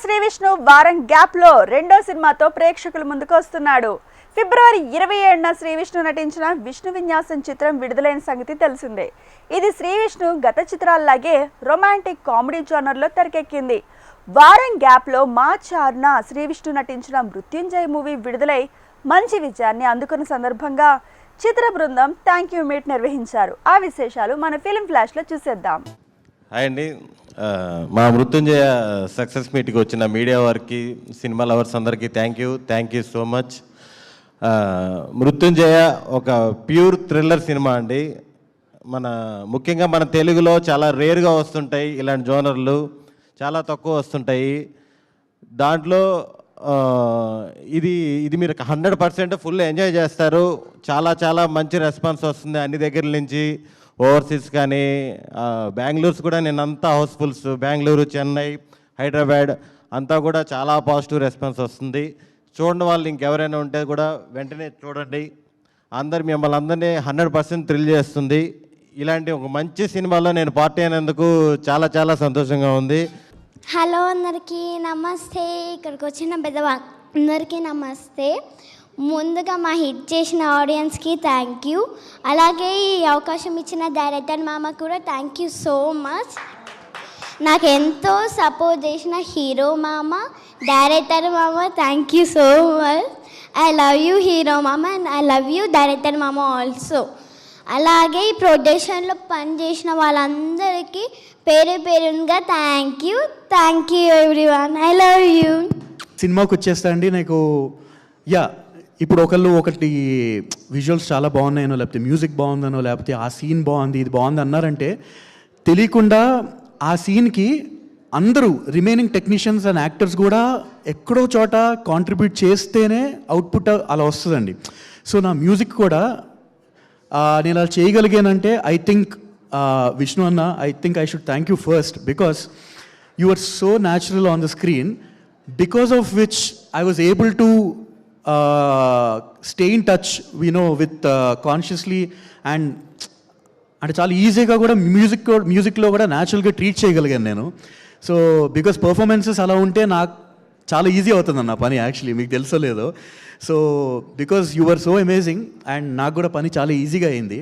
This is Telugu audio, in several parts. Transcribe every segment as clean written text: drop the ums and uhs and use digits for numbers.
శ్రీ విష్ణు వారం గ్యాప్ లో రెండో సినిమాతో ప్రేక్షకుల ముందుకు వస్తున్నాడు. ఫిబ్రవరి 27న శ్రీ విష్ణు నటించిన విష్ణు విన్యాసం చిత్రం విడుదలైన సంగతి తెలిసిందే. ఇది శ్రీ విష్ణు గత చిత్రాల్లాగే రొమాంటిక్ కామెడీ జోనర్లో తెరకెక్కింది. వారం గ్యాప్ లో మార్చి 6న శ్రీ విష్ణు నటించిన మృత్యుంజయ మూవీ విడుదలై మంచి విజయాన్ని అందుకున్న సందర్భంగా చిత్ర బృందం థ్యాంక్ యూ మీట్ నిర్వహించారు. ఆ విశేషాలు మన ఫిల్మ్ ఫ్లాష్ లో చూసేద్దాం. హాయ్ అండి, మా మృత్యుంజయ సక్సెస్ మీట్కి వచ్చిన మీడియా వారికి, సినిమా లవర్స్ అందరికీ థ్యాంక్ యూ సో మచ్. మృత్యుంజయ ఒక ప్యూర్ థ్రిల్లర్ సినిమా అండి. ముఖ్యంగా మన తెలుగులో చాలా రేర్గా వస్తుంటాయి ఇలాంటి జోనర్లు, చాలా తక్కువ వస్తుంటాయి. దాంట్లో ఇది మీరు 100% ఫుల్ ఎంజాయ్ చేస్తారు. చాలా మంచి రెస్పాన్స్ వస్తుంది అన్ని దగ్గర నుంచి. ఓవర్సీస్ కానీ బెంగళూరుస్ కూడా నేనంతా హౌస్ఫుల్స్, బెంగళూరు, చెన్నై, హైదరాబాద్ అంతా కూడా చాలా పాజిటివ్ రెస్పాన్స్ వస్తుంది. చూడండి వాళ్ళు ఇంకెవరైనా ఉంటే కూడా వెంటనే చూడండి. మిమ్మల్ని అందరినీ 100% థ్రిల్ చేస్తుంది. ఇలాంటి ఒక మంచి సినిమాలో నేను పార్టీ అయినందుకు చాలా సంతోషంగా ఉంది. హలో అందరికీ నమస్తే. ఇక్కడికి వచ్చిన పెద్దవాళ్ళందరికీ నమస్తే. ముందుగా మా హిట్ చేసిన ఆడియన్స్కి థ్యాంక్ యూ. అలాగే ఈ అవకాశం ఇచ్చిన డైరెక్టర్ మామ కూడా థ్యాంక్ యూ సో మచ్. నాకు ఎంతో సపోర్ట్ చేసిన హీరో మామ, డైరెక్టర్ మామ, thank you so much. I love you hero మామ and I love you director మామ ఆల్సో. అలాగే ఈ ప్రొడక్షన్లో పనిచేసిన వాళ్ళందరికీ పేరుగా thank you everyone. I love you. సినిమాకి వచ్చేస్తా అండి. నాకు ఇప్పుడు ఒకటి విజువల్స్ చాలా బాగున్నాయనో, లేకపోతే మ్యూజిక్ బాగుందనో, లేకపోతే ఆ సీన్ బాగుంది, ఇది బాగుంది అన్నారంటే తెలియకుండా ఆ సీన్కి అందరూ రిమైనింగ్ టెక్నీషియన్స్ అండ్ యాక్టర్స్ కూడా ఎక్కడో చోట కాంట్రిబ్యూట్ చేస్తేనే అవుట్పుట్ అలా వస్తుందండి. సో నా మ్యూజిక్ కూడా నేను అలా చేయగలిగానంటే ఐ థింక్ విష్ణు అన్న, I think I should thank you first, because you are so natural on the screen, because of which I was able to stay in touch with consciously and అంటే చాలా ఈజీగా కూడా మ్యూజిక్లో కూడా న్యాచురల్గా ట్రీట్ చేయగలిగాను నేను. సో బికాస్ పర్ఫార్మెన్సెస్ అలా ఉంటే నాకు చాలా ఈజీ అవుతుంది అన్న పని. యాక్చువల్లీ మీకు తెలుసో లేదో. So because you are so amazing and నాకు కూడా పని చాలా ఈజీగా అయింది.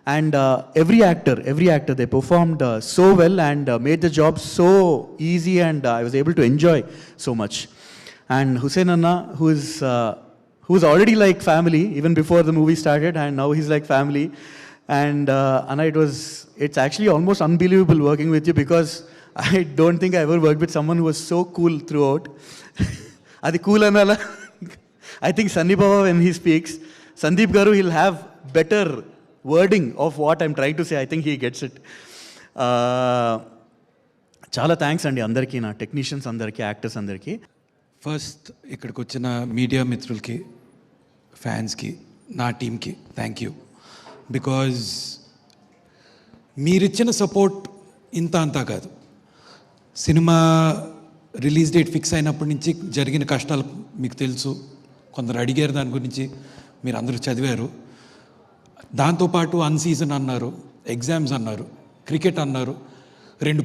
And every actor, they performed so well and made the job so easy, and I was able to enjoy so much. And Hussein Anna, who's already like family even before the movie started, and now he's like family. And Anna, it's actually almost unbelievable working with you, because I don't think I ever worked with someone who was so cool throughout. Adi cool anala. I think Sandeep Baba, when he speaks, Sandeep Garu, he'll have better wording of what I'm trying to say. I think he gets it. చాలా థ్యాంక్స్ అండి అందరికీ, నా టెక్నీషియన్స్ అందరికీ, యాక్టర్స్ అందరికీ. ఫస్ట్ ఇక్కడికి వచ్చిన మీడియా మిత్రులకి, ఫ్యాన్స్కి, నా టీంకి థ్యాంక్ యూ. బికాజ్ మీరిచ్చిన సపోర్ట్ అంతా కాదు. సినిమా రిలీజ్ డేట్ ఫిక్స్ అయినప్పటి నుంచి జరిగిన కష్టాలు మీకు తెలుసు. కొందరు అడిగారు దాని గురించి, మీరు అందరూ చదివారు. దాంతోపాటు అన్సీజన్ అన్నారు, ఎగ్జామ్స్ అన్నారు, క్రికెట్ అన్నారు, రెండు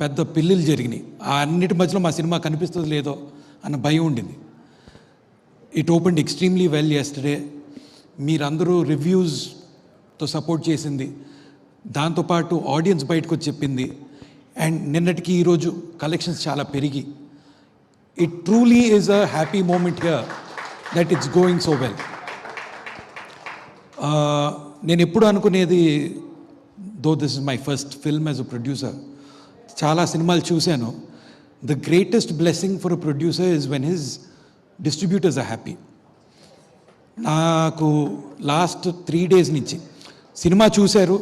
పెద్ద పెళ్ళిళ్ళు జరిగినాయి. ఆ అన్నిటి మధ్యలో మా సినిమా కనిపిస్తుంది లేదో అన్న భయం ఉండింది. It opened extremely well yesterday. మీరందరూ రివ్యూస్తో సపోర్ట్ చేసింది, దాంతోపాటు ఆడియన్స్ బయటకు వచ్చి చెప్పింది, అండ్ నిన్నటికి ఈరోజు కలెక్షన్స్ చాలా పెరిగి, it truly is a happy moment here that it's going so well. నేను ఎప్పుడు అనుకునేది, though this is my first film as a producer, చాలా సినిమాలు చూశాను. The greatest blessing for a producer is when his distributors are happy. నాకు లాస్ట్ 3 days నుంచి సినిమా చూశారు,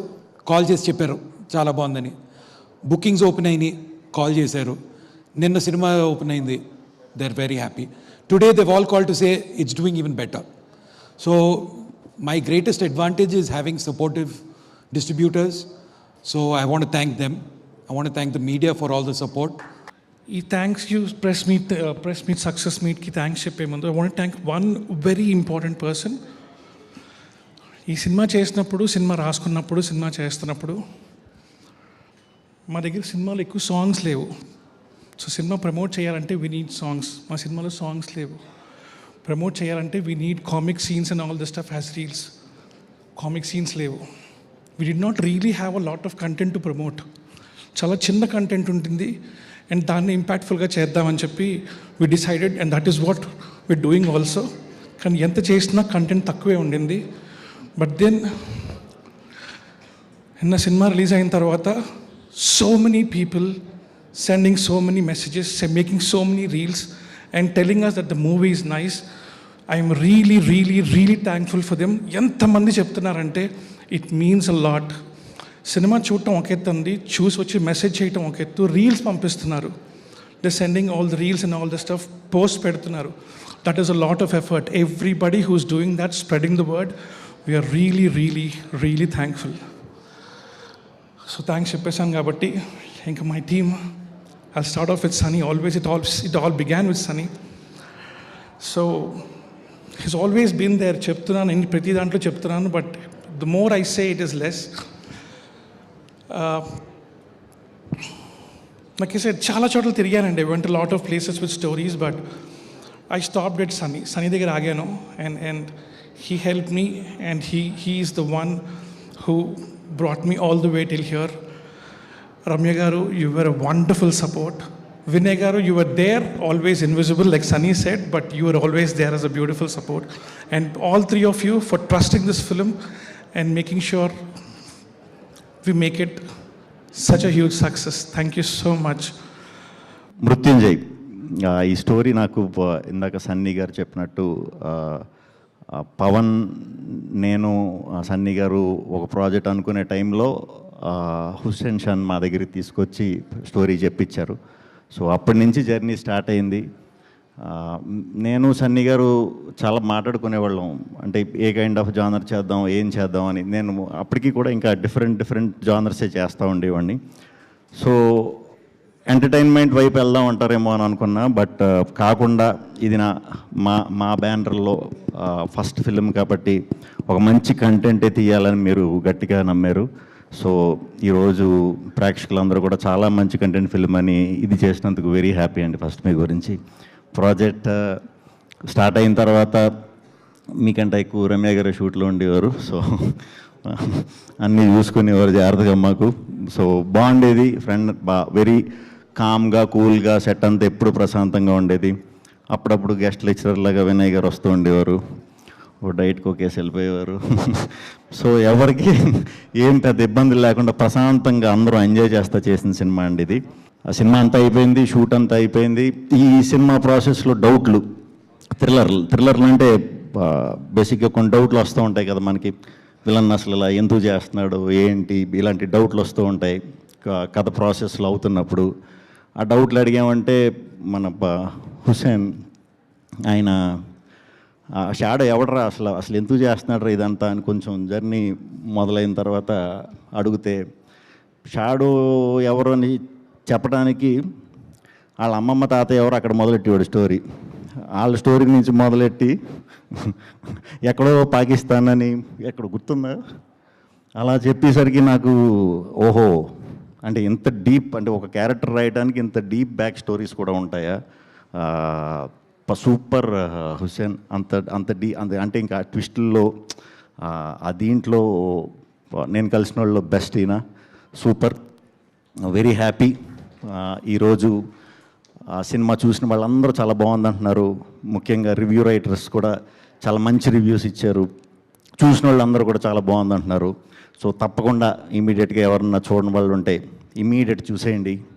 కాల్ చేసి చెప్పారు చాలా బాగుందని. బుకింగ్స్ ఓపెన్ అయినాయి, కాల్ చేశారు. నిన్న సినిమా ఓపెన్ అయింది, they are very happy. Today they've all called to say it's doing even better. So my greatest advantage is having supportive distributors. So I want to thank them. I want to thank the media for all the support. ఈ thanks you press meet success మీట్కి థ్యాంక్స్ చెప్పే ముందు I want thank one very important person. ఈ సినిమా చేసినప్పుడు, సినిమా రాసుకున్నప్పుడు, సినిమా చేస్తున్నప్పుడు మా దగ్గర సినిమాలో ఎక్కువ సాంగ్స్ లేవు. సో సినిమా ప్రమోట్ చేయాలంటే వీ నీడ్ సాంగ్స్. మా సినిమాలో సాంగ్స్ లేవు. ప్రమోట్ చేయాలంటే we need comic scenes and all the stuff has reels. Comic scenes లేవు. We do not really have a lot of content to promote. చాలా చిన్న కంటెంట్ ఉంటుంది అండ్ దాన్ని ఇంపాక్ట్ఫుల్గా చేద్దామని చెప్పి we decided and that is what we doing also. కానీ ఎంత చేసినా కంటెంట్ తక్కువే ఉండింది. బట్ దెన్ నిన్న సినిమా రిలీజ్ అయిన తర్వాత so many people sending so many messages, making so many reels and telling us that the movie is nice. I'm really really really thankful for them. ఎంతమంది చెప్తున్నారంటే ఇట్ మీన్స్ అ లాట్. సినిమా చూడటం ఒక ఎత్తు ఉంది, చూసి వచ్చి మెసేజ్ చేయటం ఒక ఎత్తు, రీల్స్ పంపిస్తున్నారు. They sending all the reels and all the stuff, post పెడుతున్నారు. That is a lot of effort. Everybody who's doing that, spreading the word. We are really really really thankful. So thanks చెప్పేశాను కాబట్టి ఇంకా my team, I start off with Sunny. Always it all began with Sunny. So he's always been there. చెప్తున్నాను, ప్రతి దాంట్లో చెప్తున్నాను, but the more I say it is less. like I said, చాలా చోట్ల తిరిగానండి. Went lot of places with stories, but I stopped at Sunny దగ్గర ఆగాను. And he help me and he is the one who brought me all the way till here. Ramya garu, you were a wonderful support. Vinay garu, you were there, always invisible, like Sunny said, but you were always there as a beautiful support. And all three of you for trusting this film and making sure we make it such a huge success. Thank you so much. Mrutyunjay, ఈ స్టోరీ నాకు ఇందాక సన్నీ గారు చెప్పినట్టు పవన్, నేను, సన్నీ గారు ఒక ప్రాజెక్ట్ అనుకునే టైంలో హుస్సేన్ షాన్ మా దగ్గరికి తీసుకొచ్చి స్టోరీ చెప్పించారు. సో అప్పటి నుంచి జర్నీ స్టార్ట్ అయింది. నేను సన్నీ గారు చాలా మాట్లాడుకునేవాళ్ళం, అంటే ఏ కైండ్ ఆఫ్ జానర్ చేద్దాం, ఏం చేద్దాం అని. నేను అప్పటికి కూడా ఇంకా డిఫరెంట్ జానర్సే చేస్తూ ఉండేవాడిని. సో ఎంటర్టైన్మెంట్ వైపు వెళ్దాం అంటారేమో అని అనుకున్నా, బట్ కాకుండా ఇది మా బ్యానర్లో ఫస్ట్ ఫిల్మ్ కాబట్టి ఒక మంచి కంటెంటే తీయాలని మీరు గట్టిగా నమ్మారు. సో ఈరోజు ప్రేక్షకులందరూ కూడా చాలా మంచి కంటెంట్ ఫిల్మ్ అని ఇది చేసినందుకు వెరీ హ్యాపీ అండి. ఫస్ట్ మీ గురించి ప్రాజెక్ట్ స్టార్ట్ అయిన తర్వాత మీకంటే ఎక్కువ రమ్య గారు షూట్లో ఉండేవారు. సో అన్నీ చూసుకునేవారు జాగ్రత్తగా మాకు. సో బాగుండేది. ఫ్రెండ్ వెరీ కామ్గా కూల్గా సెట్ అంతా ఎప్పుడు ప్రశాంతంగా ఉండేది. అప్పుడప్పుడు గెస్ట్ లెక్చరర్ లాగా వినయ్ గారు వస్తూ ఉండేవారు, ఓ డైట్కి ఒకేసి వెళ్ళిపోయేవారు. సో ఎవరికి ఏం పెద్ద ఇబ్బందులు లేకుండా ప్రశాంతంగా అందరూ ఎంజాయ్ చేస్తా చేసిన సినిమా అండి ఇది. ఆ సినిమా అంతా అయిపోయింది, షూట్ అంతా అయిపోయింది. ఈ సినిమా ప్రాసెస్లో డౌట్లు, థ్రిల్లర్లు అంటే బేసిక్గా కొన్ని డౌట్లు వస్తూ ఉంటాయి కదా మనకి. విలన్ అసలు ఇలా ఎందుకు చేస్తున్నాడు, ఏంటి, ఇలాంటి డౌట్లు వస్తూ ఉంటాయి కథ ప్రాసెస్లో అవుతున్నప్పుడు. ఆ డౌట్లు అడిగామంటే మన హుస్సేన్ ఆయన షాడో ఎవడరా అసలు ఎందుకు చేస్తున్నాడు ఇదంతా అని కొంచెం జర్నీ మొదలైన తర్వాత అడిగితే, షాడో ఎవరు అని చెప్పడానికి వాళ్ళ అమ్మమ్మ తాతయ్య ఎవరు అక్కడ మొదలెట్టేవాడు స్టోరీ. వాళ్ళ స్టోరీ నుంచి మొదలెట్టి ఎక్కడో పాకిస్తాన్ అని ఎక్కడ గుర్తుందా అలా చెప్పేసరికి నాకు ఓహో, అంటే ఇంత డీప్, అంటే ఒక క్యారెక్టర్ రాయడానికి ఇంత డీప్ బ్యాక్ స్టోరీస్ కూడా ఉంటాయా. సూపర్ హుస్సేన్, అంటే ఇంకా ట్విస్టుల్లో ఆ దీంట్లో నేను కలిసిన వాళ్ళు బెస్ట్. ఈయన సూపర్, వెరీ హ్యాపీ. ఈరోజు సినిమా చూసిన వాళ్ళందరూ చాలా బాగుందంటున్నారు. ముఖ్యంగా రివ్యూ రైటర్స్ కూడా చాలా మంచి రివ్యూస్ ఇచ్చారు. చూసిన వాళ్ళందరూ కూడా చాలా బాగుందంటున్నారు. సో తప్పకుండా ఇమీడియట్గా ఎవరన్నా చూడని వాళ్ళు ఉంటే ఇమీడియట్ చూసేయండి.